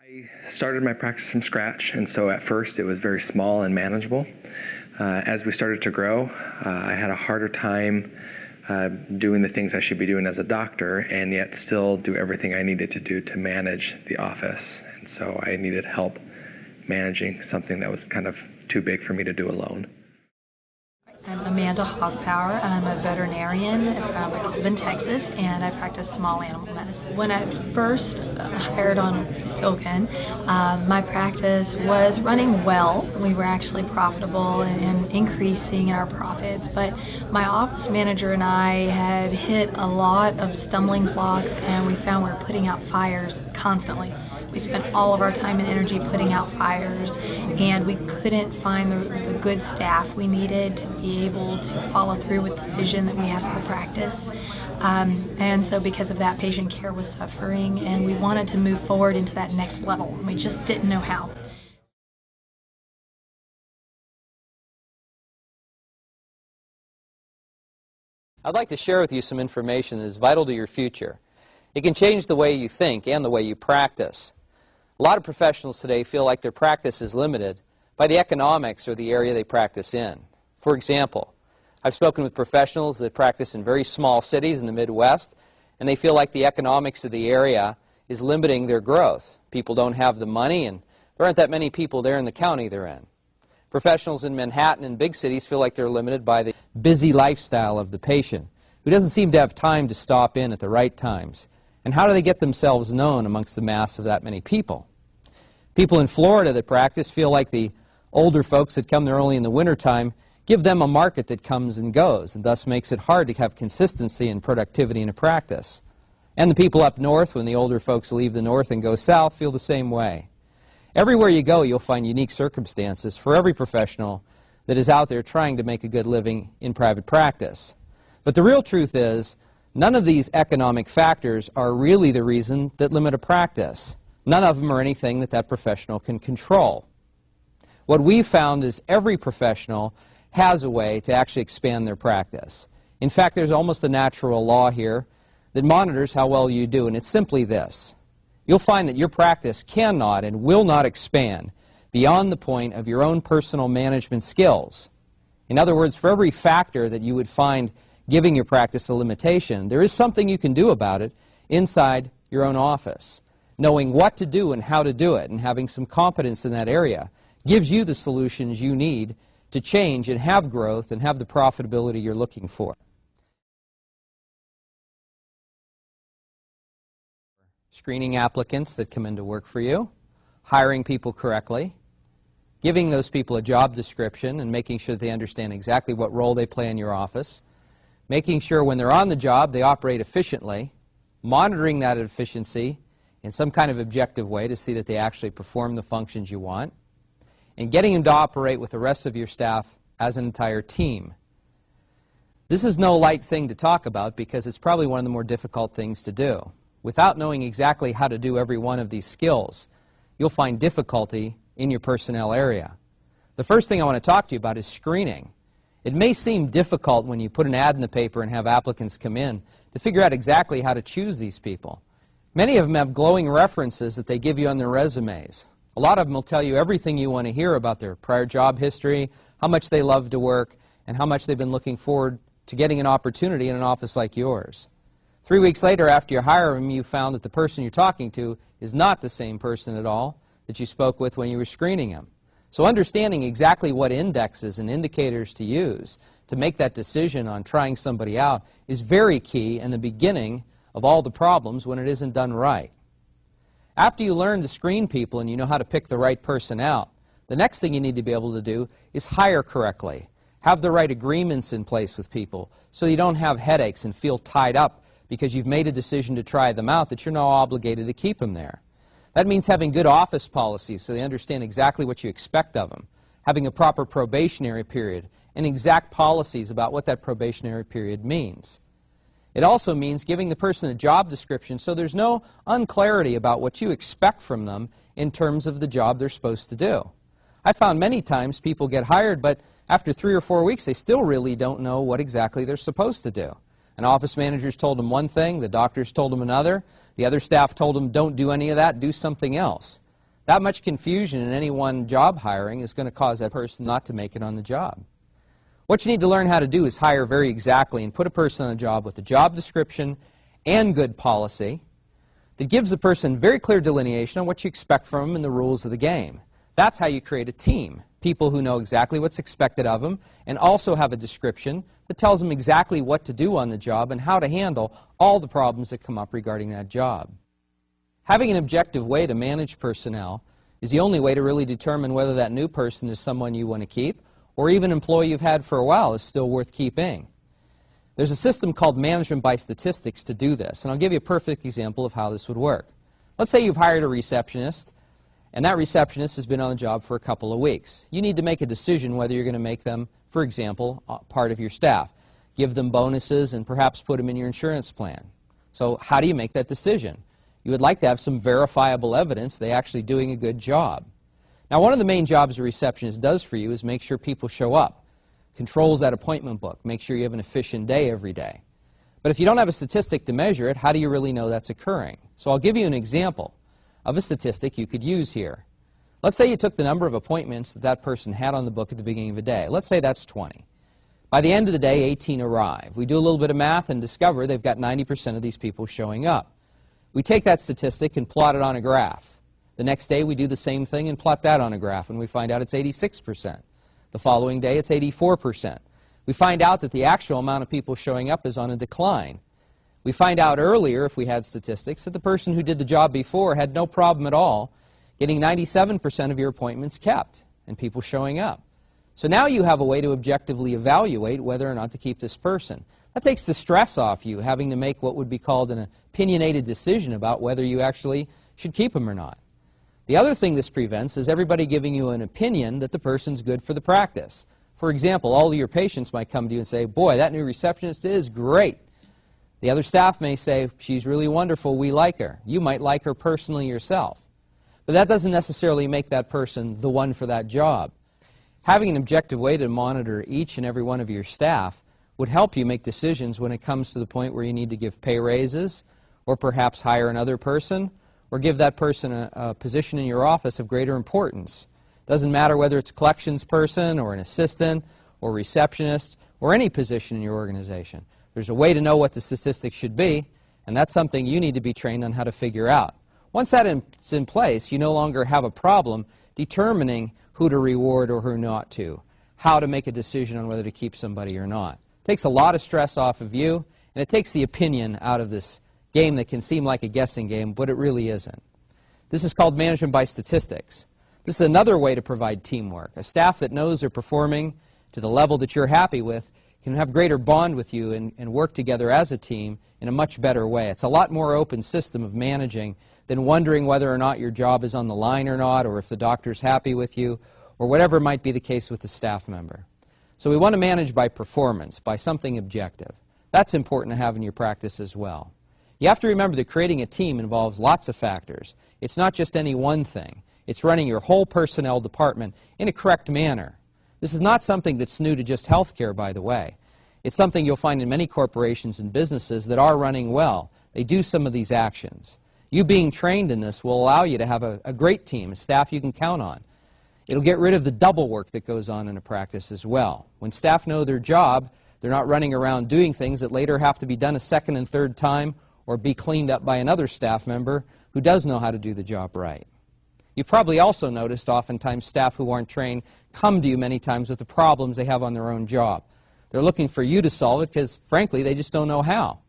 I started my practice from scratch, and so at first it was very small and manageable. As we started to grow, I had a harder time doing the things I should be doing as a doctor and yet still do everything I needed to do to manage the office. And so I needed help managing something that was kind of too big for me to do alone. I'm Amanda Hoffpower. I'm a veterinarian from Alvin, Texas, and I practice small animal medicine. When I first hired on Silkin, my practice was running well. We were actually profitable and increasing in our profits, but my office manager and I had hit a lot of stumbling blocks, and we found we were putting out fires constantly. We spent all of our time and energy putting out fires, and we couldn't find the good staff we needed to be able to follow through with the vision that we had for the practice. And so because of that, patient care was suffering, and we wanted to move forward into that next level, and we just didn't know how. I'd like to share with you some information that is vital to your future. It can change the way you think and the way you practice. A lot of professionals today feel like their practice is limited by the economics or the area they practice in. For example, I've spoken with professionals that practice in very small cities in the Midwest, and they feel like the economics of the area is limiting their growth. People don't have the money, and there aren't that many people there in the county they're in. Professionals in Manhattan and big cities feel like they're limited by the busy lifestyle of the patient, who doesn't seem to have time to stop in at the right times. And how do they get themselves known amongst the mass of that many people? People in Florida that practice feel like the older folks that come there only in the wintertime give them a market that comes and goes, and thus makes it hard to have consistency and productivity in a practice. And the people up north, when the older folks leave the north and go south, feel the same way. Everywhere you go, you'll find unique circumstances for every professional that is out there trying to make a good living in private practice. But the real truth is, none of these economic factors are really the reason that limit a practice. None of them are anything that that professional can control. What we've found is every professional has a way to actually expand their practice. In fact, there's almost a natural law here that monitors how well you do, and it's simply this. You'll find that your practice cannot and will not expand beyond the point of your own personal management skills. In other words, for every factor that you would find giving your practice a limitation, there is something you can do about it inside your own office. Knowing what to do and how to do it and having some competence in that area gives you the solutions you need to change and have growth and have the profitability you're looking for. Screening applicants that come in to work for you, hiring people correctly, giving those people a job description and making sure that they understand exactly what role they play in your office, making sure when they're on the job they operate efficiently, monitoring that efficiency in some kind of objective way to see that they actually perform the functions you want, and getting them to operate with the rest of your staff as an entire team. This is no light thing to talk about because it's probably one of the more difficult things to do. Without knowing exactly how to do every one of these skills, you'll find difficulty in your personnel area. The first thing I want to talk to you about is screening. It may seem difficult when you put an ad in the paper and have applicants come in to figure out exactly how to choose these people. Many of them have glowing references that they give you on their resumes. A lot of them will tell you everything you want to hear about their prior job history, how much they love to work, and how much they've been looking forward to getting an opportunity in an office like yours. 3 weeks later, after you hire them, you found that the person you're talking to is not the same person at all that you spoke with when you were screening him. So understanding exactly what indexes and indicators to use to make that decision on trying somebody out is very key and the beginning of all the problems when it isn't done right. After you learn to screen people and you know how to pick the right person out, the next thing you need to be able to do is hire correctly. Have the right agreements in place with people so you don't have headaches and feel tied up because you've made a decision to try them out that you're now obligated to keep them there. That means having good office policies so they understand exactly what you expect of them, having a proper probationary period, and exact policies about what that probationary period means. It also means giving the person a job description so there's no unclarity about what you expect from them in terms of the job they're supposed to do. I found many times people get hired, but after 3 or 4 weeks they still really don't know what exactly they're supposed to do. An office manager's told them one thing, the doctor's told them another, the other staff told them don't do any of that, do something else. That much confusion in any one job hiring is going to cause that person not to make it on the job. What you need to learn how to do is hire very exactly and put a person on a job with a job description and good policy that gives the person very clear delineation on what you expect from them and the rules of the game. That's how you create a team. People who know exactly what's expected of them and also have a description that tells them exactly what to do on the job and how to handle all the problems that come up regarding that job. Having an objective way to manage personnel is the only way to really determine whether that new person is someone you want to keep or even an employee you've had for a while is still worth keeping. There's a system called management by statistics to do this, and I'll give you a perfect example of how this would work. Let's say you've hired a receptionist, and that receptionist has been on the job for a couple of weeks. You need to make a decision whether you're going to make them, for example, part of your staff. Give them bonuses and perhaps put them in your insurance plan. So how do you make that decision? You would like to have some verifiable evidence they're actually doing a good job. Now, one of the main jobs a receptionist does for you is make sure people show up, controls that appointment book, make sure you have an efficient day every day. But if you don't have a statistic to measure it, how do you really know that's occurring? So I'll give you an example of a statistic you could use here. Let's say you took the number of appointments that that person had on the book at the beginning of the day. Let's say that's 20. By the end of the day, 18 arrive. We do a little bit of math and discover they've got 90% of these people showing up. We take that statistic and plot it on a graph. The next day we do the same thing and plot that on a graph, and we find out it's 86%. The following day it's 84%. We find out that the actual amount of people showing up is on a decline. We find out earlier, if we had statistics, that the person who did the job before had no problem at all getting 97% of your appointments kept and people showing up. So now you have a way to objectively evaluate whether or not to keep this person. That takes the stress off you having to make what would be called an opinionated decision about whether you actually should keep them or not. The other thing this prevents is everybody giving you an opinion that the person's good for the practice. For example, all of your patients might come to you and say, boy, that new receptionist is great. The other staff may say, she's really wonderful, we like her. You might like her personally yourself. But that doesn't necessarily make that person the one for that job. Having an objective way to monitor each and every one of your staff would help you make decisions when it comes to the point where you need to give pay raises or perhaps hire another person or give that person a position in your office of greater importance. Doesn't matter whether it's a collections person or an assistant or receptionist or any position in your organization. There's a way to know what the statistics should be, and that's something you need to be trained on how to figure out. Once that's in place, you no longer have a problem determining who to reward or who not to, how to make a decision on whether to keep somebody or not. It takes a lot of stress off of you, and it takes the opinion out of this game that can seem like a guessing game, but it really isn't. This is called management by statistics. This is another way to provide teamwork. A staff that knows they're performing to the level that you're happy with can have greater bond with you and work together as a team in a much better way. It's a lot more open system of managing than wondering whether or not your job is on the line or not, or if the doctor's happy with you, or whatever might be the case with the staff member. So we want to manage by performance, by something objective. That's important to have in your practice as well. You have to remember that creating a team involves lots of factors. It's not just any one thing. It's running your whole personnel department in a correct manner. This is not something that's new to just healthcare, by the way. It's something you'll find in many corporations and businesses that are running well. They do some of these actions. You being trained in this will allow you to have a great team, a staff you can count on. It'll get rid of the double work that goes on in a practice as well. When staff know their job, they're not running around doing things that later have to be done a second and third time or be cleaned up by another staff member who does know how to do the job right. You've probably also noticed oftentimes staff who aren't trained come to you many times with the problems they have on their own job. They're looking for you to solve it because, frankly, they just don't know how.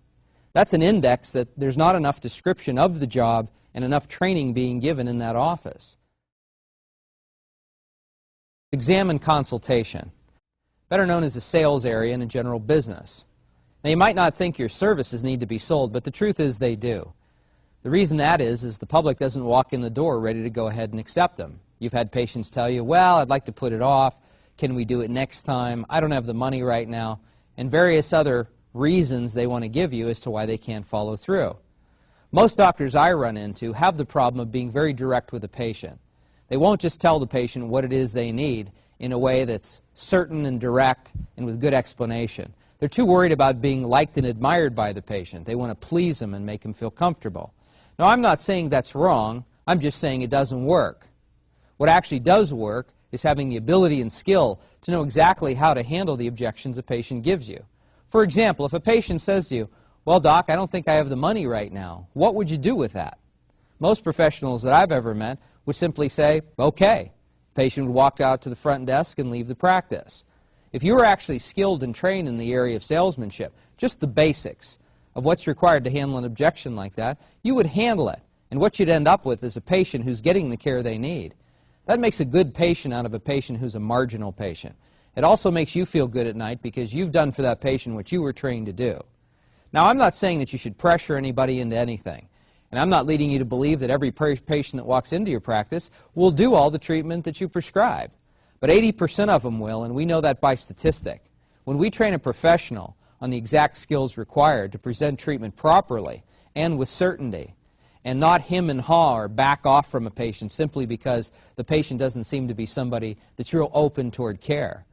That's an index that there's not enough description of the job and enough training being given in that office. Exam and consultation, better known as the sales area in a general business. Now, you might not think your services need to be sold, but the truth is they do. The reason that is the public doesn't walk in the door ready to go ahead and accept them. You've had patients tell you, well, I'd like to put it off. Can we do it next time? I don't have the money right now. And various other reasons they want to give you as to why they can't follow through. Most doctors I run into have the problem of being very direct with the patient. They won't just tell the patient what it is they need in a way that's certain and direct and with good explanation. They're too worried about being liked and admired by the patient. They want to please them and make them feel comfortable. Now, I'm not saying that's wrong. I'm just saying it doesn't work. What actually does work is having the ability and skill to know exactly how to handle the objections a patient gives you. For example, if a patient says to you, "Well, doc, I don't think I have the money right now," what would you do with that? Most professionals that I've ever met would simply say, "Okay." The patient would walk out to the front desk and leave the practice. If you were actually skilled and trained in the area of salesmanship, just the basics of what's required to handle an objection like that, you would handle it. And what you'd end up with is a patient who's getting the care they need. That makes a good patient out of a patient who's a marginal patient. It also makes you feel good at night because you've done for that patient what you were trained to do. Now, I'm not saying that you should pressure anybody into anything. And I'm not leading you to believe that every patient that walks into your practice will do all the treatment that you prescribe. But 80% of them will, and we know that by statistic. When we train a professional on the exact skills required to present treatment properly and with certainty, and not hem and haw or back off from a patient simply because the patient doesn't seem to be somebody that's real open toward care,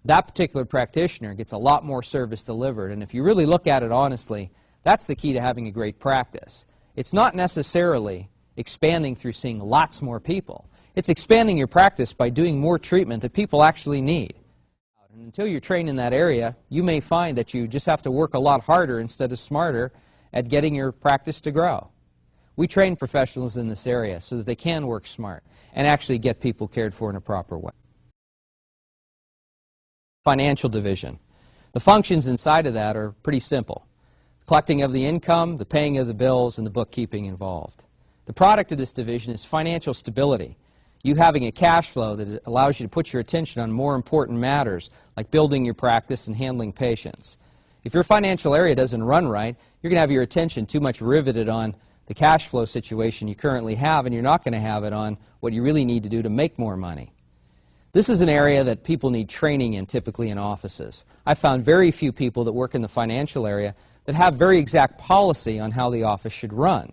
that particular practitioner gets a lot more service delivered. And if you really look at it honestly, that's the key to having a great practice. It's not necessarily expanding through seeing lots more people. It's expanding your practice by doing more treatment that people actually need. And until you're trained in that area, you may find that you just have to work a lot harder instead of smarter at getting your practice to grow. We train professionals in this area so that they can work smart and actually get people cared for in a proper way. Financial division. The functions inside of that are pretty simple. Collecting of the income, the paying of the bills, and the bookkeeping involved. The product of this division is financial stability. You having a cash flow that allows you to put your attention on more important matters like building your practice and handling patients. If your financial area doesn't run right, you're going to have your attention too much riveted on the cash flow situation you currently have, and you're not going to have it on what you really need to do to make more money. This is an area that people need training in, typically in offices. I've found very few people that work in the financial area that have very exact policy on how the office should run.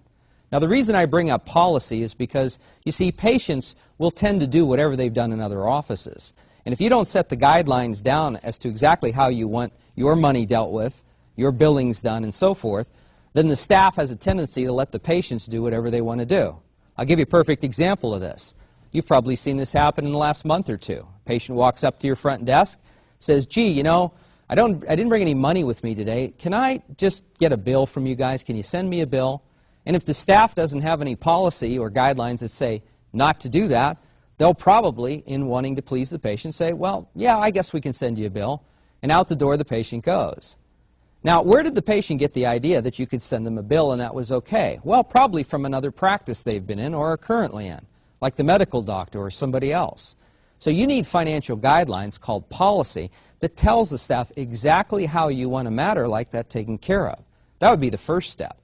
Now, the reason I bring up policy is because, you see, patients will tend to do whatever they've done in other offices. And if you don't set the guidelines down as to exactly how you want your money dealt with, your billings done, and so forth, then the staff has a tendency to let the patients do whatever they want to do. I'll give you a perfect example of this. You've probably seen this happen in the last month or two. A patient walks up to your front desk, says, "Gee, you know, I didn't bring any money with me today. Can I just get a bill from you guys? Can you send me a bill?" And if the staff doesn't have any policy or guidelines that say not to do that, they'll probably, in wanting to please the patient, say, "Well, yeah, I guess we can send you a bill." And out the door the patient goes. Now, where did the patient get the idea that you could send them a bill and that was okay? Well, probably from another practice they've been in or are currently in, like the medical doctor or somebody else. So you need financial guidelines called policy that tells the staff exactly how you want a matter like that taken care of. That would be the first step.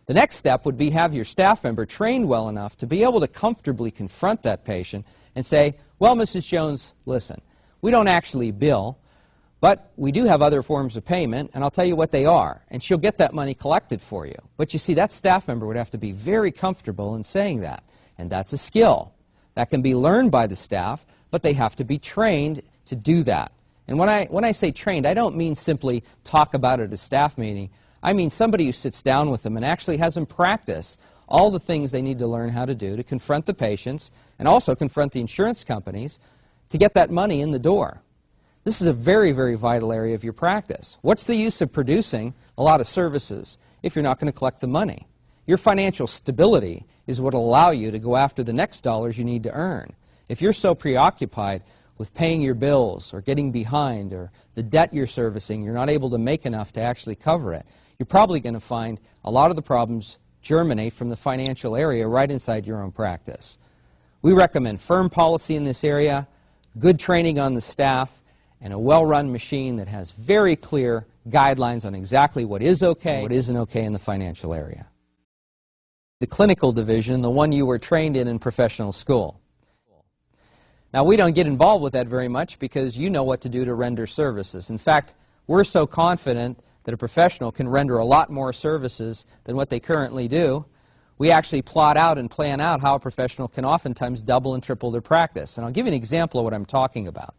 The next step would be have your staff member trained well enough to be able to comfortably confront that patient and say, "Well, Mrs. Jones, listen, we don't actually bill, but we do have other forms of payment, and I'll tell you what they are." And she'll get that money collected for you. But you see, that staff member would have to be very comfortable in saying that. And that's a skill. That can be learned by the staff, but they have to be trained to do that. And when I say trained, I don't mean simply talk about it at a staff meeting. I mean somebody who sits down with them and actually has them practice all the things they need to learn how to do to confront the patients and also confront the insurance companies to get that money in the door. This is a very, very vital area of your practice. What's the use of producing a lot of services if you're not going to collect the money? Your financial stability is what will allow you to go after the next dollars you need to earn. If you're so preoccupied with paying your bills or getting behind or the debt you're servicing, you're not able to make enough to actually cover it, you're probably going to find a lot of the problems germinate from the financial area right inside your own practice. We recommend firm policy in this area, good training on the staff, and a well-run machine that has very clear guidelines on exactly what is okay and what isn't okay in the financial area. The clinical division, the one you were trained in professional school. Now, we don't get involved with that very much because you know what to do to render services. In fact, we're so confident that a professional can render a lot more services than what they currently do. We actually plot out and plan out how a professional can oftentimes double and triple their practice. And I'll give you an example of what I'm talking about.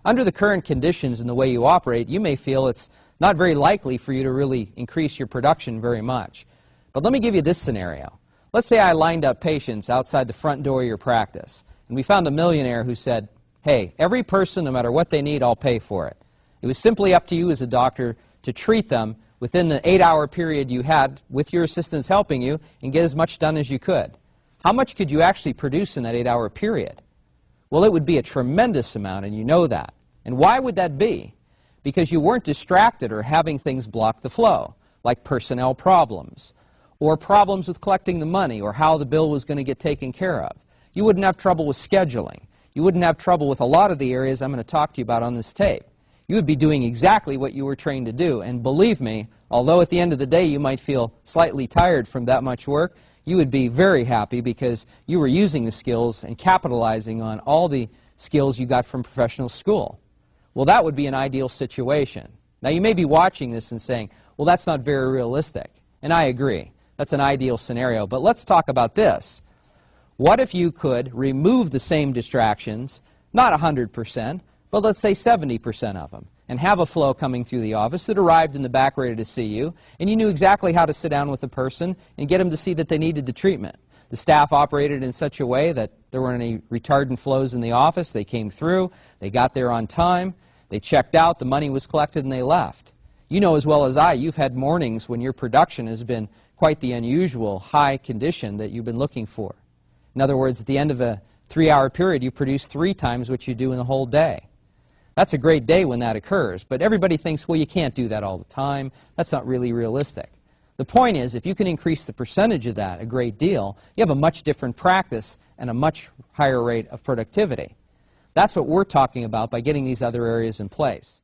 Under the current conditions and the way you operate, you may feel it's not very likely for you to really increase your production very much. But let me give you this scenario. Let's say I lined up patients outside the front door of your practice, and we found a millionaire who said, hey, every person, no matter what they need, I'll pay for it. It was simply up to you as a doctor to treat them within the 8-hour period you had with your assistants helping you and get as much done as you could. How much could you actually produce in that 8-hour period? Well, it would be a tremendous amount, and you know that. And why would that be? Because you weren't distracted or having things block the flow, like personnel problems, or problems with collecting the money, or how the bill was going to get taken care of. You wouldn't have trouble with scheduling. You wouldn't have trouble with a lot of the areas I'm going to talk to you about on this tape. You would be doing exactly what you were trained to do. And believe me, although at the end of the day you might feel slightly tired from that much work, you would be very happy because you were using the skills and capitalizing on all the skills you got from professional school. Well, that would be an ideal situation. Now, you may be watching this and saying, well, that's not very realistic. And I agree. That's an ideal scenario. But let's talk about this. What if you could remove the same distractions, not 100%, but let's say 70% of them, and have a flow coming through the office that arrived in the back ready to see you, and you knew exactly how to sit down with the person and get them to see that they needed the treatment. The staff operated in such a way that there weren't any retardant flows in the office. They came through, they got there on time, they checked out, the money was collected, and they left. You know as well as I, you've had mornings when your production has been quite the unusual high condition that you've been looking for. In other words, at the end of a 3-hour period, you produce 3 times what you do in the whole day. That's a great day when that occurs, but everybody thinks, well, you can't do that all the time. That's not really realistic. The point is, if you can increase the percentage of that a great deal, you have a much different practice and a much higher rate of productivity. That's what we're talking about by getting these other areas in place.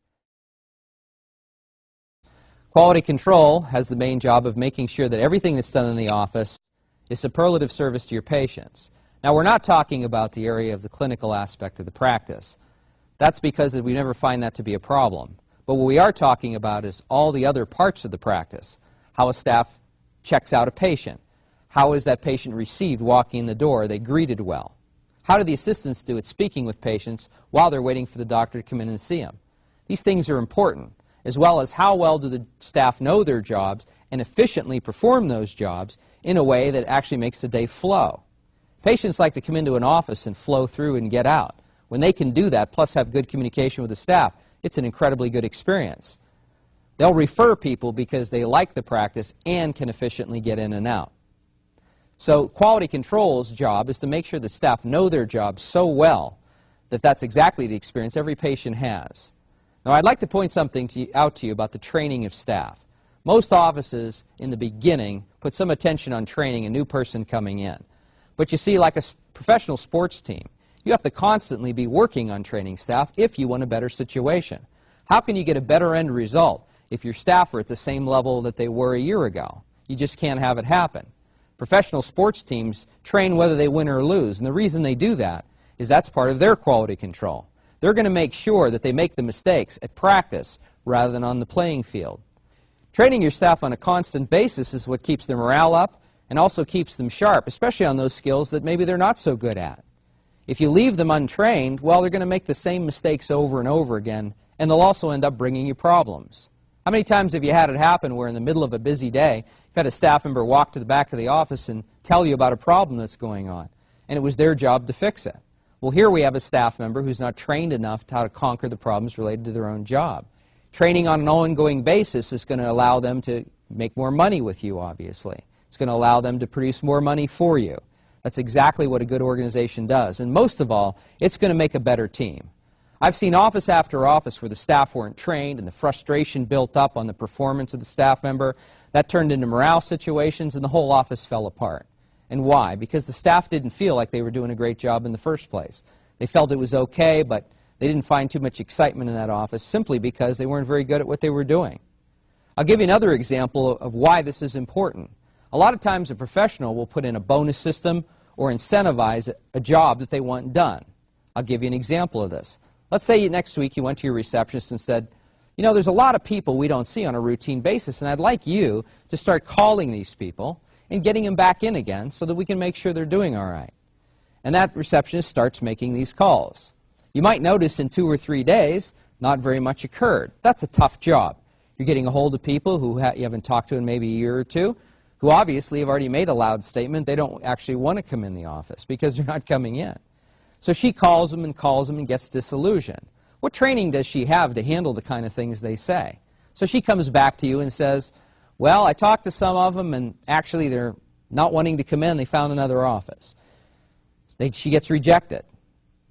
Quality control has the main job of making sure that everything that's done in the office is superlative service to your patients. Now, we're not talking about the area of the clinical aspect of the practice. That's because we never find that to be a problem. But what we are talking about is all the other parts of the practice. How a staff checks out a patient. How is that patient received walking in the door? Are they greeted well? How do the assistants do at speaking with patients while they're waiting for the doctor to come in and see them? These things are important, as well as how well do the staff know their jobs and efficiently perform those jobs in a way that actually makes the day flow. Patients like to come into an office and flow through and get out. When they can do that, plus have good communication with the staff, it's an incredibly good experience. They'll refer people because they like the practice and can efficiently get in and out. So quality control's job is to make sure that staff know their job so well that that's exactly the experience every patient has. Now, I'd like to point something out to you about the training of staff. Most offices, in the beginning, put some attention on training a new person coming in. But you see, like a professional sports team, you have to constantly be working on training staff if you want a better situation. How can you get a better end result if your staff are at the same level that they were a year ago? You just can't have it happen. Professional sports teams train whether they win or lose, and the reason they do that is that's part of their quality control. They're going to make sure that they make the mistakes at practice rather than on the playing field. Training your staff on a constant basis is what keeps their morale up and also keeps them sharp, especially on those skills that maybe they're not so good at. If you leave them untrained, well, they're going to make the same mistakes over and over again, and they'll also end up bringing you problems. How many times have you had it happen where in the middle of a busy day, you've had a staff member walk to the back of the office and tell you about a problem that's going on, and it was their job to fix it? Well, here we have a staff member who's not trained enough to how to conquer the problems related to their own job. Training on an ongoing basis is going to allow them to make more money with you, obviously. It's going to allow them to produce more money for you. That's exactly what a good organization does. And most of all, it's going to make a better team. I've seen office after office where the staff weren't trained and the frustration built up on the performance of the staff member. That turned into morale situations and the whole office fell apart. And why? Because the staff didn't feel like they were doing a great job in the first place. They felt it was okay, but they didn't find too much excitement in that office simply because they weren't very good at what they were doing. I'll give you another example of why this is important. A lot of times a professional will put in a bonus system or incentivize a job that they want done. I'll give you an example of this. Let's say next week you went to your receptionist and said, you know, there's a lot of people we don't see on a routine basis, and I'd like you to start calling these people and getting them back in again so that we can make sure they're doing all right. And that receptionist starts making these calls. You might notice in 2 or 3 days, not very much occurred. That's a tough job. You're getting a hold of people who you haven't talked to in maybe a year or two. who obviously have already made a loud statement they don't actually want to come in the office because they're not coming in. So she calls them and gets disillusioned. What training does she have to handle the kind of things they say? So she comes back to you and says, well, I talked to some of them and actually they're not wanting to come in. They found another office. She gets rejected.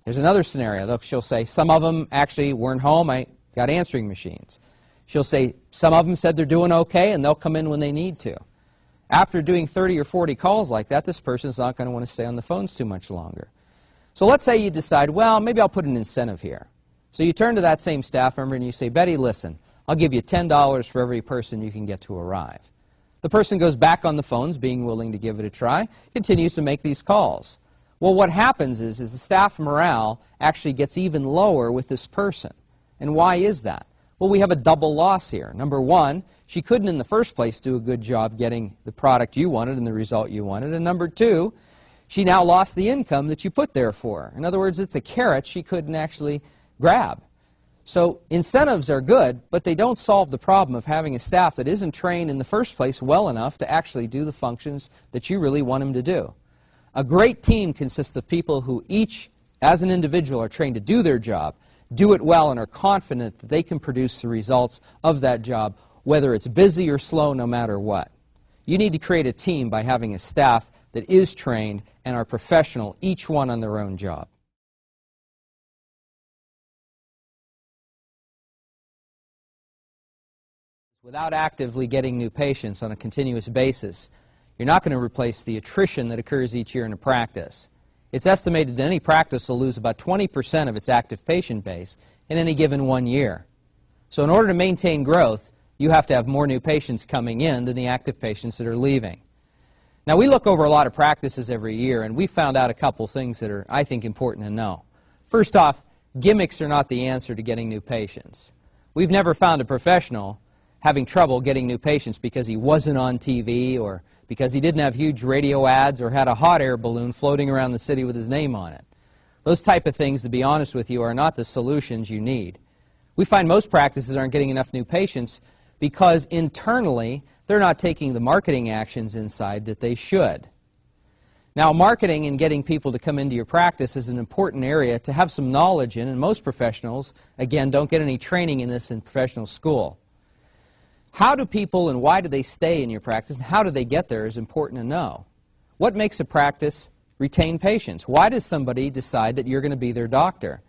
There's another scenario. She'll say, some of them actually weren't home. I got answering machines. She'll say, some of them said they're doing okay and they'll come in when they need to. After doing 30 or 40 calls like that, this person's not going to want to stay on the phones too much longer. So let's say you decide, well, maybe I'll put an incentive here. So you turn to that same staff member and you say, Betty, listen, I'll give you $10 for every person you can get to arrive. The person goes back on the phones, being willing to give it a try, continues to make these calls. Well, what happens is the staff morale actually gets even lower with this person. And why is that? Well, we have a double loss here. Number one, she couldn't in the first place do a good job getting the product you wanted and the result you wanted. And number two, she now lost the income that you put there for her. In other words, it's a carrot she couldn't actually grab. So incentives are good, but they don't solve the problem of having a staff that isn't trained in the first place well enough to actually do the functions that you really want them to do. A great team consists of people who each, as an individual, are trained to do their job, do it well, and are confident that they can produce the results of that job, whether it's busy or slow, no matter what. You need to create a team by having a staff that is trained and are professional, each one on their own job. Without actively getting new patients on a continuous basis, you're not going to replace the attrition that occurs each year in a practice. It's estimated that any practice will lose about 20% of its active patient base in any given 1 year. So in order to maintain growth, you have to have more new patients coming in than the active patients that are leaving. Now, we look over a lot of practices every year, and we found out a couple things that are, I think, important to know. First off, gimmicks are not the answer to getting new patients. We've never found a professional having trouble getting new patients because he wasn't on TV or because he didn't have huge radio ads or had a hot air balloon floating around the city with his name on it. Those type of things, to be honest with you, are not the solutions you need. We find most practices aren't getting enough new patients because internally they're not taking the marketing actions inside that they should. Now, marketing and getting people to come into your practice is an important area to have some knowledge in, and most professionals, again, don't get any training in this in professional school. How do people and why do they stay in your practice and how do they get there is important to know. What makes a practice retain patients? Why does somebody decide that you're going to be their doctor?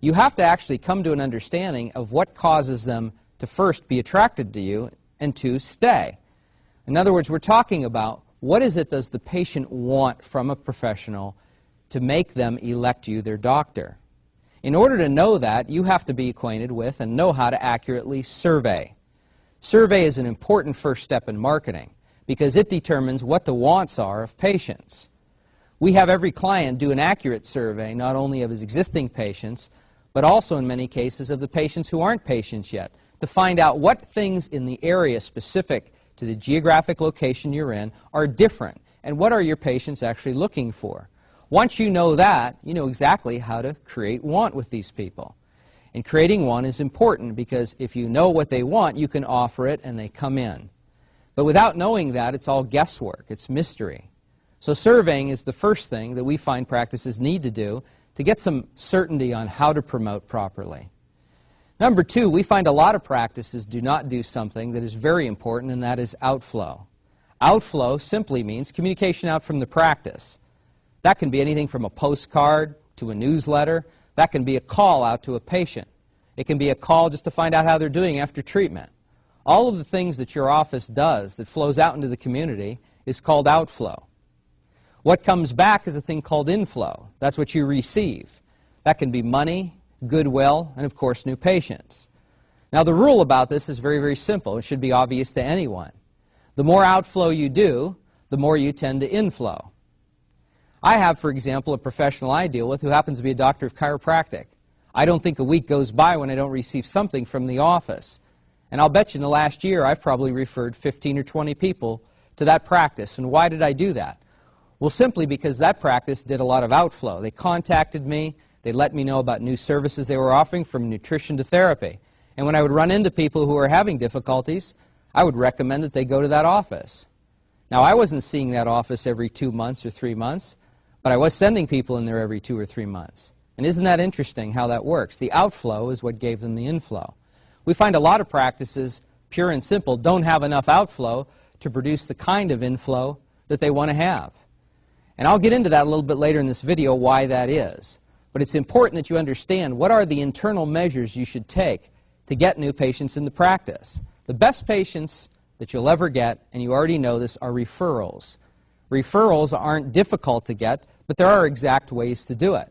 You have to actually come to an understanding of what causes them to first be attracted to you and to stay. In other words, we're talking about what is it does the patient want from a professional to make them elect you their doctor. In order to know that, you have to be acquainted with and know how to accurately survey. Survey is an important first step in marketing because it determines what the wants are of patients. We have every client do an accurate survey, not only of his existing patients, but also in many cases of the patients who aren't patients yet, to find out what things in the area specific to the geographic location you're in are different and what are your patients actually looking for. Once you know that, you know exactly how to create want with these people. And creating want is important because if you know what they want, you can offer it and they come in. But without knowing that, it's all guesswork. It's mystery. So surveying is the first thing that we find practices need to do to get some certainty on how to promote properly. Number two, we find a lot of practices do not do something that is very important, and that is outflow. Outflow simply means communication out from the practice. That can be anything from a postcard to a newsletter. That can be a call out to a patient. It can be a call just to find out how they're doing after treatment. All of the things that your office does that flows out into the community is called outflow. What comes back is a thing called inflow. That's what you receive. That can be money, goodwill, and of course new patients. Now the rule about this is very, very simple. It should be obvious to anyone. The more outflow you do, the more you tend to inflow. I have, for example, a professional I deal with who happens to be a doctor of chiropractic. I don't think a week goes by when I don't receive something from the office. And I'll bet you in the last year I've probably referred 15 or 20 people to that practice. And why did I do that? Well, simply because that practice did a lot of outflow. They contacted me. They let me know about new services they were offering, from nutrition to therapy. And when I would run into people who were having difficulties, I would recommend that they go to that office. Now, I wasn't seeing that office every 2 months or 3 months, but I was sending people in there every 2 or 3 months. And isn't that interesting how that works? The outflow is what gave them the inflow. We find a lot of practices, pure and simple, don't have enough outflow to produce the kind of inflow that they want to have. And I'll get into that a little bit later in this video, why that is. But it's important that you understand what are the internal measures you should take to get new patients in the practice. The best patients that you'll ever get, and you already know this, are referrals. Referrals aren't difficult to get, but there are exact ways to do it.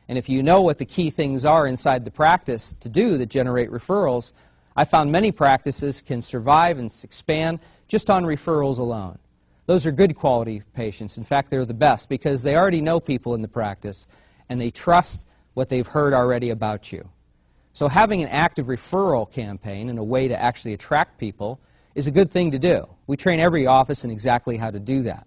And if you know what the key things are inside the practice to do that generate referrals, I found many practices can survive and expand just on referrals alone. Those are good quality patients. In fact, they're the best because they already know people in the practice and they trust what they've heard already about you. So having an active referral campaign and a way to actually attract people is a good thing to do. We train every office in exactly how to do that.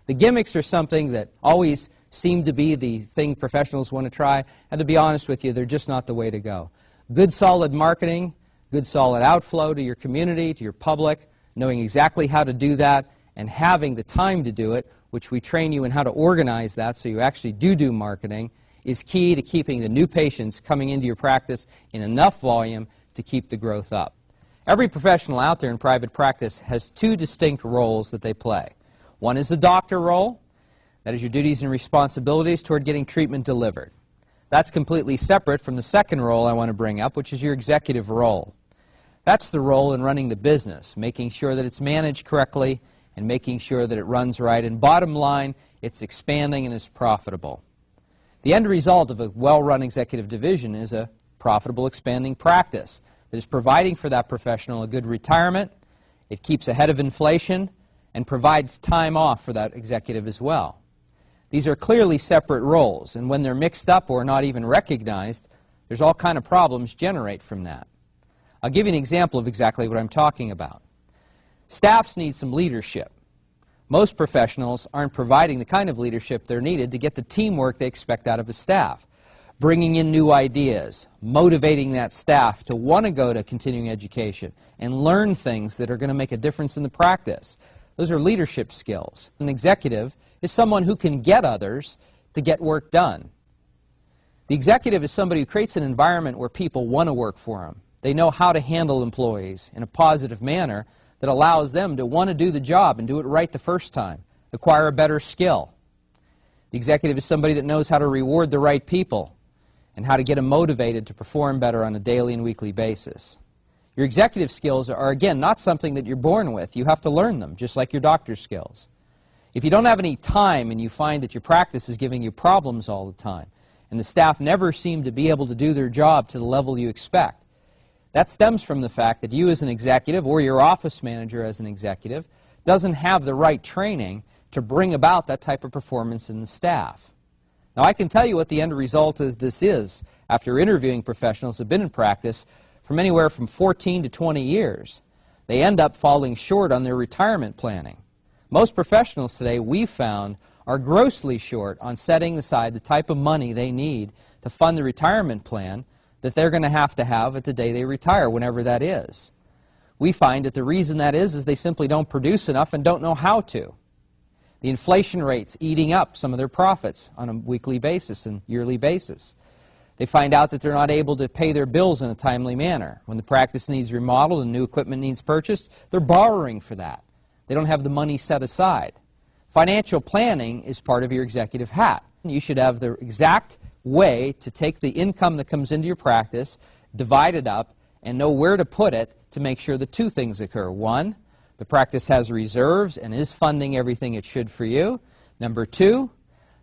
The gimmicks are something that always seem to be the thing professionals want to try, and to be honest with you, they're just not the way to go. Good solid marketing, good solid outflow to your community, to your public, knowing exactly how to do that, and having the time to do it, which we train you in how to organize that so you actually do marketing, is key to keeping the new patients coming into your practice in enough volume to keep the growth up. Every professional out there in private practice has two distinct roles that they play. One is the doctor role. That is your duties and responsibilities toward getting treatment delivered. That's completely separate from the second role I want to bring up, which is your executive role. That's the role in running the business, making sure that it's managed correctly and making sure that it runs right. And bottom line, it's expanding and is profitable. The end result of a well-run executive division is a profitable, expanding practice that is providing for that professional a good retirement, it keeps ahead of inflation, and provides time off for that executive as well. These are clearly separate roles, and when they're mixed up or not even recognized, there's all kinds of problems generate from that. I'll give you an example of exactly what I'm talking about. Staffs need some leadership. Most professionals aren't providing the kind of leadership they're needed to get the teamwork they expect out of a staff. Bringing in new ideas, motivating that staff to want to go to continuing education and learn things that are going to make a difference in the practice. Those are leadership skills. An executive is someone who can get others to get work done. The executive is somebody who creates an environment where people want to work for them. They know how to handle employees in a positive manner that allows them to want to do the job and do it right the first time, acquire a better skill. The executive is somebody that knows how to reward the right people and how to get them motivated to perform better on a daily and weekly basis. Your executive skills are, again, not something that you're born with. You have to learn them, just like your doctor's skills. If you don't have any time and you find that your practice is giving you problems all the time, and the staff never seem to be able to do their job to the level you expect, that stems from the fact that you as an executive, or your office manager as an executive, doesn't have the right training to bring about that type of performance in the staff. Now, I can tell you what the end result of this is after interviewing professionals who have been in practice from anywhere from 14 to 20 years. They end up falling short on their retirement planning. Most professionals today, we've found, are grossly short on setting aside the type of money they need to fund the retirement plan that they're going to have at the day they retire, whenever that is. We find that the reason that is they simply don't produce enough and don't know how to. The inflation rate's eating up some of their profits on a weekly basis and yearly basis. They find out that they're not able to pay their bills in a timely manner. When the practice needs remodeled and new equipment needs purchased, they're borrowing for that. They don't have the money set aside. Financial planning is part of your executive hat. You should have the exact way to take the income that comes into your practice, divide it up, and know where to put it to make sure that two things occur. One, the practice has reserves and is funding everything it should for you. Number two,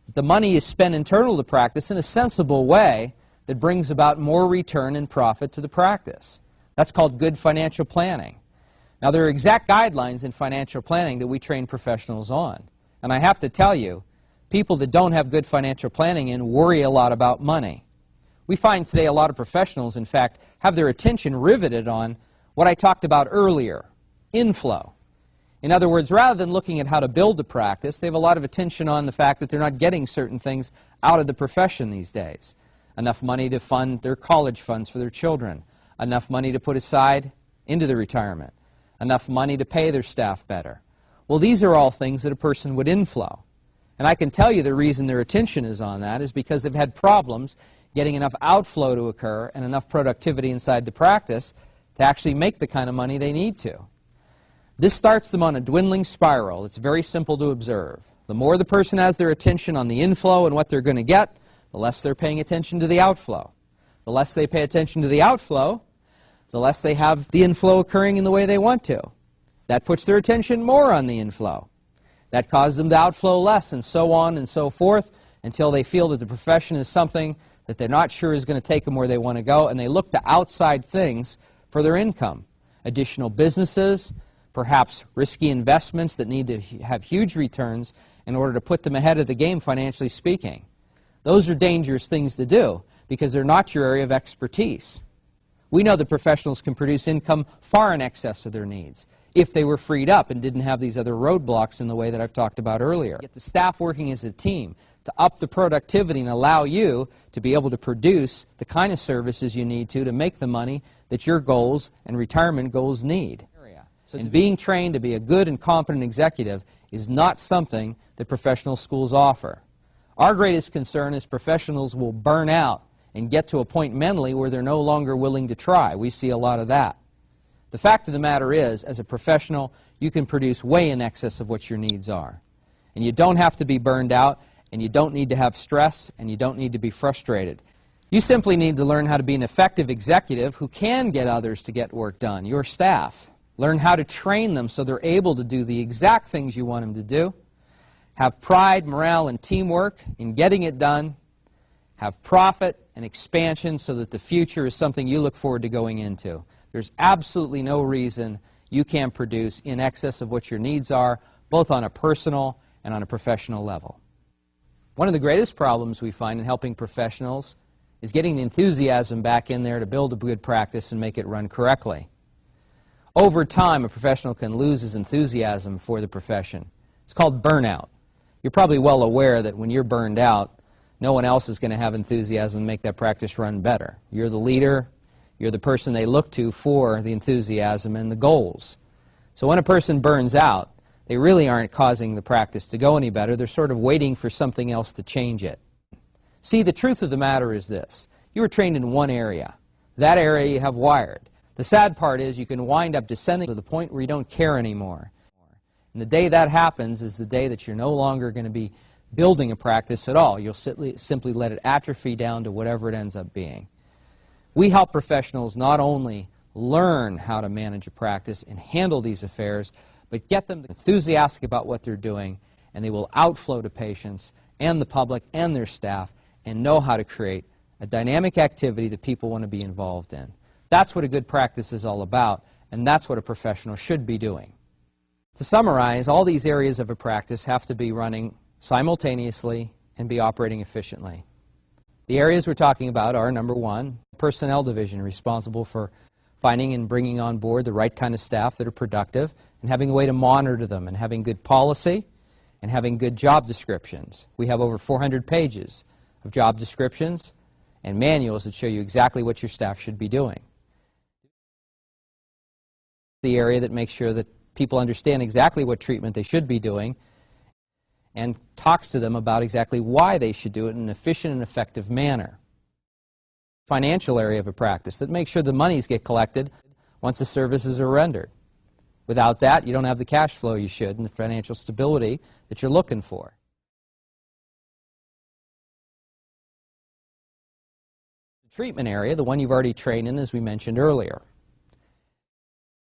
that the money is spent internal to the practice in a sensible way that brings about more return and profit to the practice. That's called good financial planning. Now, there are exact guidelines in financial planning that we train professionals on. And I have to tell you, people that don't have good financial planning in worry a lot about money. We find today a lot of professionals, in fact, have their attention riveted on what I talked about earlier, inflow. In other words, rather than looking at how to build a practice, they have a lot of attention on the fact that they're not getting certain things out of the profession these days. Enough money to fund their college funds for their children, enough money to put aside into the retirement, enough money to pay their staff better. Well, these are all things that a person would inflow. And I can tell you the reason their attention is on that is because they've had problems getting enough outflow to occur and enough productivity inside the practice to actually make the kind of money they need to. This starts them on a dwindling spiral. It's very simple to observe. The more the person has their attention on the inflow and what they're going to get, the less they're paying attention to the outflow. The less they pay attention to the outflow, the less they have the inflow occurring in the way they want to. That puts their attention more on the inflow. That causes them to outflow less, and so on and so forth, until they feel that the profession is something that they're not sure is going to take them where they want to go, and they look to outside things for their income. Additional businesses, perhaps risky investments that need to have huge returns in order to put them ahead of the game financially speaking. Those are dangerous things to do because they're not your area of expertise. We know that professionals can produce income far in excess of their needs if they were freed up and didn't have these other roadblocks in the way that I've talked about earlier. Get the staff working as a team to up the productivity and allow you to be able to produce the kind of services you need to make the money that your goals and retirement goals need. And being trained to be a good and competent executive is not something that professional schools offer. Our greatest concern is professionals will burn out and get to a point mentally where they're no longer willing to try. We see a lot of that. The fact of the matter is, as a professional, you can produce way in excess of what your needs are. And you don't have to be burned out, and you don't need to have stress, and you don't need to be frustrated. You simply need to learn how to be an effective executive who can get others to get work done, your staff. Learn how to train them so they're able to do the exact things you want them to do. Have pride, morale, and teamwork in getting it done. Have profit and expansion so that the future is something you look forward to going into. There's absolutely no reason you can't produce in excess of what your needs are, both on a personal and on a professional level. One of the greatest problems we find in helping professionals is getting the enthusiasm back in there to build a good practice and make it run correctly. Over time, a professional can lose his enthusiasm for the profession. It's called burnout. You're probably well aware that when you're burned out, no one else is going to have enthusiasm and make that practice run better. You're the leader. You're the person they look to for the enthusiasm and the goals. So when a person burns out, they really aren't causing the practice to go any better. They're sort of waiting for something else to change it. See, the truth of the matter is this. You were trained in one area. That area you have wired. The sad part is you can wind up descending to the point where you don't care anymore. And the day that happens is the day that you're no longer going to be building a practice at all. You'll simply let it atrophy down to whatever it ends up being. We help professionals not only learn how to manage a practice and handle these affairs, but get them enthusiastic about what they're doing, and they will outflow to patients and the public and their staff and know how to create a dynamic activity that people want to be involved in. That's what a good practice is all about, and that's what a professional should be doing. To summarize, all these areas of a practice have to be running simultaneously and be operating efficiently. The areas we're talking about are, number one, personnel division, responsible for finding and bringing on board the right kind of staff that are productive and having a way to monitor them and having good policy and having good job descriptions. We have over 400 pages of job descriptions and manuals that show you exactly what your staff should be doing. The area that makes sure that people understand exactly what treatment they should be doing and talks to them about exactly why they should do it in an efficient and effective manner. Financial area of a practice that makes sure the monies get collected once the services are rendered. Without that, you don't have the cash flow you should and the financial stability that you're looking for. The treatment area, the one you've already trained in, as we mentioned earlier.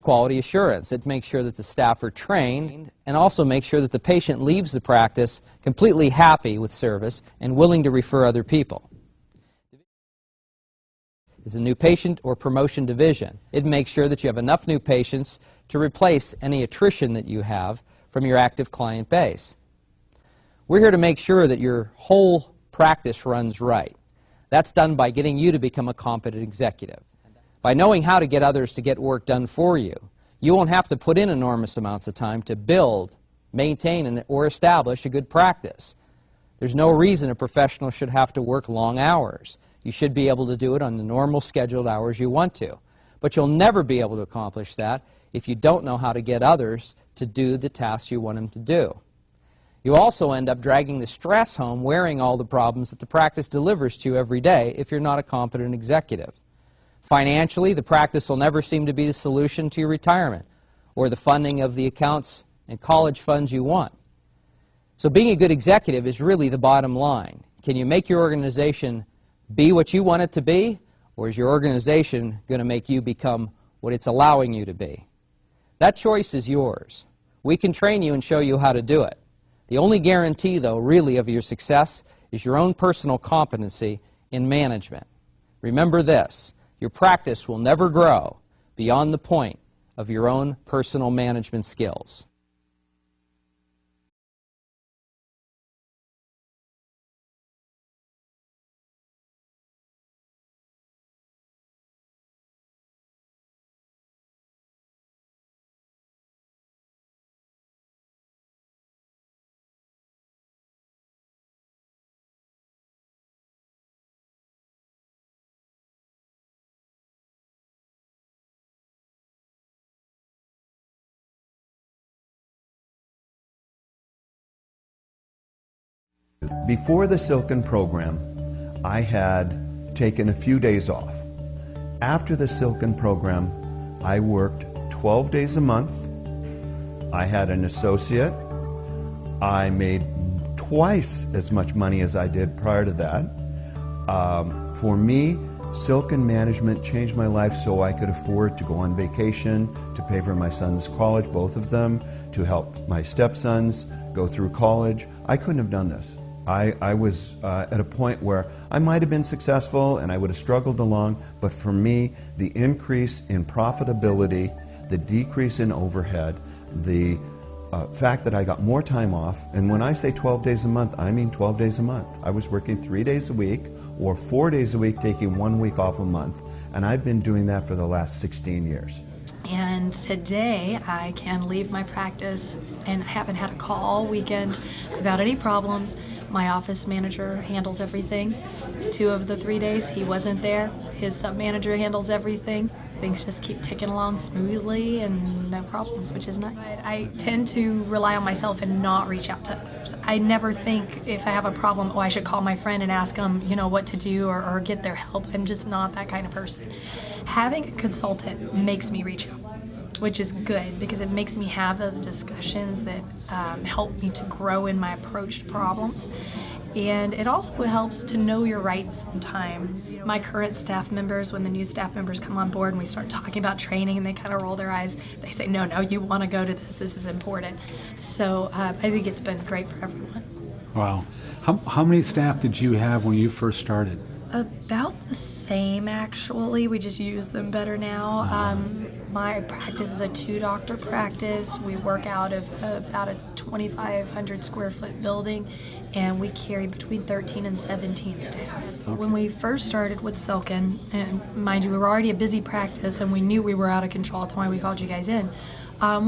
Quality assurance. It makes sure that the staff are trained and also makes sure that the patient leaves the practice completely happy with service and willing to refer other people. Is a new patient or promotion division. It makes sure that you have enough new patients to replace any attrition that you have from your active client base. We're here to make sure that your whole practice runs right. That's done by getting you to become a competent executive. By knowing how to get others to get work done for you, you won't have to put in enormous amounts of time to build, maintain, or establish a good practice. There's no reason a professional should have to work long hours. You should be able to do it on the normal scheduled hours you want to. But you'll never be able to accomplish that if you don't know how to get others to do the tasks you want them to do. You also end up dragging the stress home, wearing all the problems that the practice delivers to you every day if you're not a competent executive. Financially, the practice will never seem to be the solution to your retirement or the funding of the accounts and college funds you want. So being a good executive is really the bottom line. Can you make your organization be what you want it to be, or is your organization going to make you become what it's allowing you to be? That choice is yours. We can train you and show you how to do it. The only guarantee, though, really of your success is your own personal competency in management. Remember this, your practice will never grow beyond the point of your own personal management skills. Before the Silkin program, I had taken a few days off. After the Silkin program, I worked 12 days a month. I had an associate. I made twice as much money as I did prior to that. For me, Silkin Management changed my life so I could afford to go on vacation, to pay for my son's college, both of them, to help my stepsons go through college. I couldn't have done this. I was at a point where I might have been successful and I would have struggled along, but for me, the increase in profitability, the decrease in overhead, the fact that I got more time off, and when I say 12 days a month, I mean 12 days a month. I was working 3 days a week or 4 days a week, taking 1 week off a month, and I've been doing that for the last 16 years. And today I can leave my practice and haven't had a call all weekend about any problems. My office manager handles everything. 2 of the 3 days he wasn't there. His sub-manager handles everything. Things just keep ticking along smoothly and no problems, which is nice. I tend to rely on myself and not reach out to others. I never think if I have a problem, oh, I should call my friend and ask them, what to do or get their help. I'm just not that kind of person. Having a consultant makes me reach out, which is good because it makes me have those discussions that help me to grow in my approach to problems. And it also helps to know your rights sometimes. My current staff members, when the new staff members come on board and we start talking about training and they kind of roll their eyes, they say, no, you want to go to this is important. So I think it's been great for everyone. Wow. How many staff did you have when you first started? About the same, actually. We just use them better now. My practice is a 2-doctor practice. We work out of about a 2,500 square foot building, and we carry between 13 and 17 staff. Okay. When we first started with Silkin, and mind you, we were already a busy practice, and we knew we were out of control. That's why we called you guys in.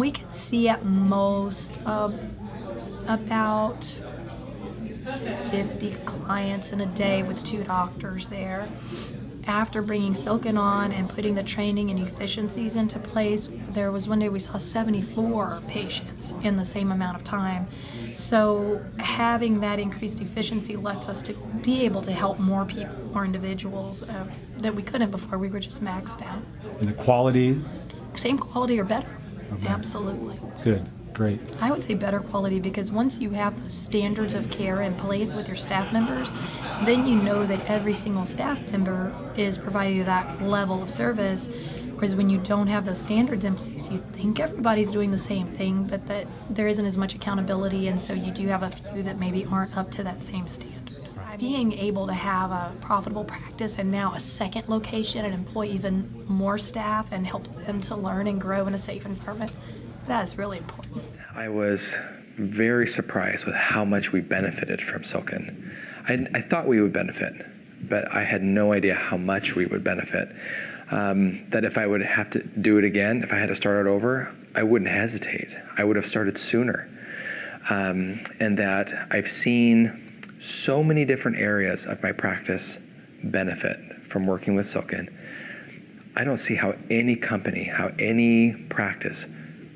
We could see at most about 50 clients in a day with 2 doctors there. After bringing Silkin on and putting the training and efficiencies into place, there was one day we saw 74 patients in the same amount of time. So having that increased efficiency lets us to be able to help more people, more individuals that we couldn't before. We were just maxed out. And the quality? Same quality or better. Okay. Absolutely. Good. Great. I would say better quality because once you have those standards of care in place with your staff members, then you know that every single staff member is providing that level of service. Whereas when you don't have those standards in place, you think everybody's doing the same thing, but that there isn't as much accountability, and so you do have a few that maybe aren't up to that same standard. Being able to have a profitable practice and now a second location and employ even more staff and help them to learn and grow in a safe environment, that is really important. I was very surprised with how much we benefited from Silkin. I thought we would benefit, but I had no idea how much we would benefit. That if I would have to do it again, if I had to start it over, I wouldn't hesitate. I would have started sooner. And that I've seen so many different areas of my practice benefit from working with Silkin. I don't see how any company, how any practice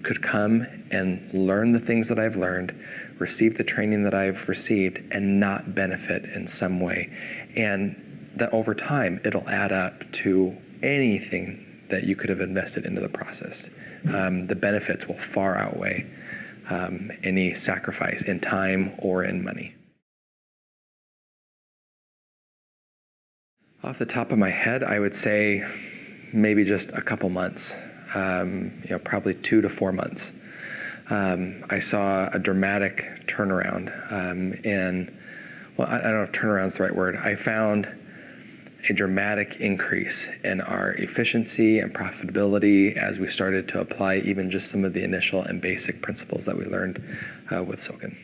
could come and learn the things that I've learned, receive the training that I've received, and not benefit in some way. And that over time, it'll add up to anything that you could have invested into the process. The benefits will far outweigh any sacrifice in time or in money. Off the top of my head, I would say maybe just a couple months, probably 2 to 4 months. I saw a dramatic turnaround I don't know if turnaround's the right word. I found a dramatic increase in our efficiency and profitability as we started to apply even just some of the initial and basic principles that we learned with Silkin.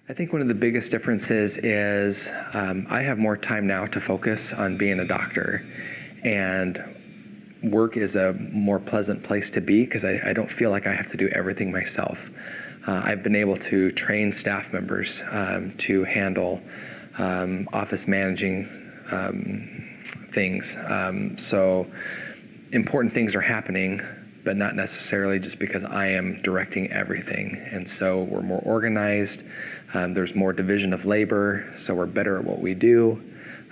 I think one of the biggest differences is I have more time now to focus on being a doctor, and work is a more pleasant place to be because I don't feel like I have to do everything myself. I've been able to train staff members to handle office managing things. So important things are happening, but not necessarily just because I am directing everything. And so we're more organized. There's more division of labor, so we're better at what we do.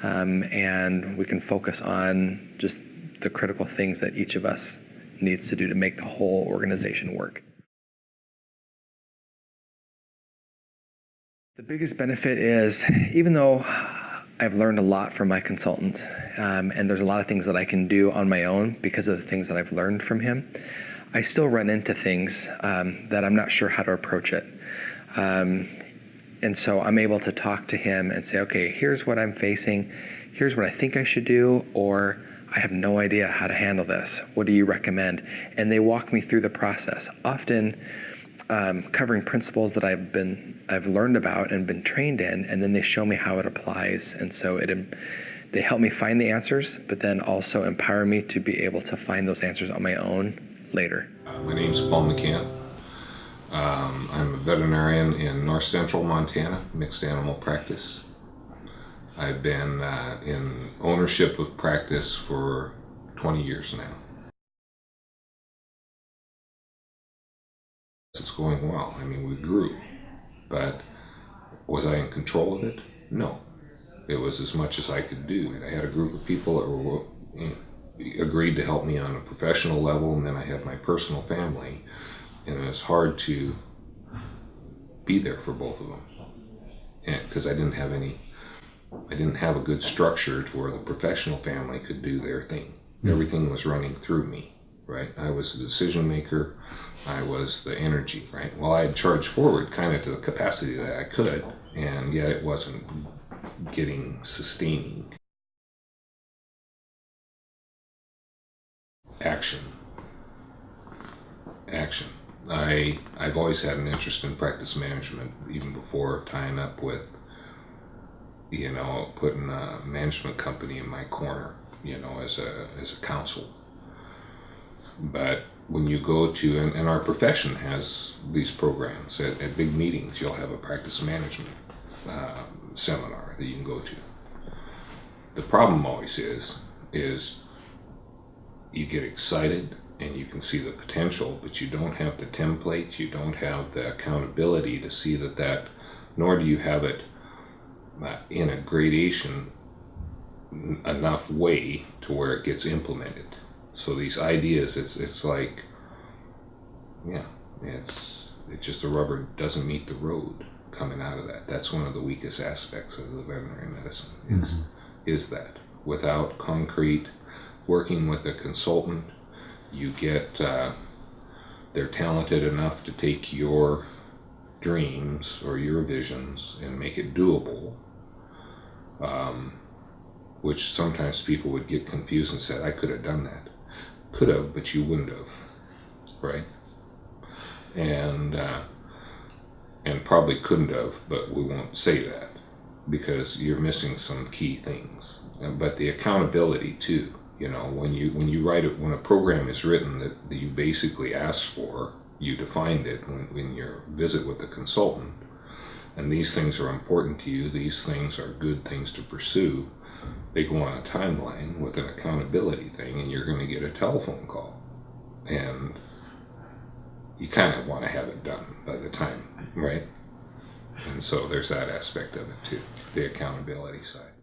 And we can focus on just the critical things that each of us needs to do to make the whole organization work. The biggest benefit is, even though I've learned a lot from my consultant, and there's a lot of things that I can do on my own because of the things that I've learned from him, I still run into things that I'm not sure how to approach it. And so I'm able to talk to him and say, okay, here's what I'm facing, here's what I think I should do, or I have no idea how to handle this. What do you recommend? And they walk me through the process, often covering principles that I've learned about and been trained in, and then they show me how it applies. And so they help me find the answers, but then also empower me to be able to find those answers on my own later. My name's Paul McCann. I'm a veterinarian in north central Montana, mixed animal practice. I've been in ownership of practice for 20 years now. It's going well. I mean, we grew, but was I in control of it? No. It was as much as I could do. And I had a group of people that were agreed to help me on a professional level, and then I had my personal family, and it was hard to be there for both of them, because I didn't have a good structure to where the professional family could do their thing. Everything was running through me, right? I was the decision maker. I was the energy, right? Well, I had charged forward kind of to the capacity that I could, and yet it wasn't getting sustaining. Action. I've always had an interest in practice management, even before tying up with, putting a management company in my corner, as a counsel. But when you go to, and our profession has these programs, at big meetings, you'll have a practice management seminar that you can go to. The problem always is you get excited and you can see the potential, but you don't have the template, you don't have the accountability to see that, nor do you have it in a gradation enough way to where it gets implemented. So these ideas, it's like, it's just the rubber doesn't meet the road coming out of that. That's one of the weakest aspects of the veterinary medicine is that without concrete, working with a consultant, you get, they're talented enough to take your dreams or your visions and make it doable, which sometimes people would get confused and say, I could have done that. Could have, but you wouldn't have, right? And probably couldn't have, but we won't say that because you're missing some key things. But the accountability too, when you write it, when a program is written that you basically asked for, you defined it when your visit with the consultant, and these things are important to you, these things are good things to pursue, they go on a timeline with an accountability thing, and you're going to get a telephone call. And you kind of want to have it done by the time, right? And so there's that aspect of it too, the accountability side.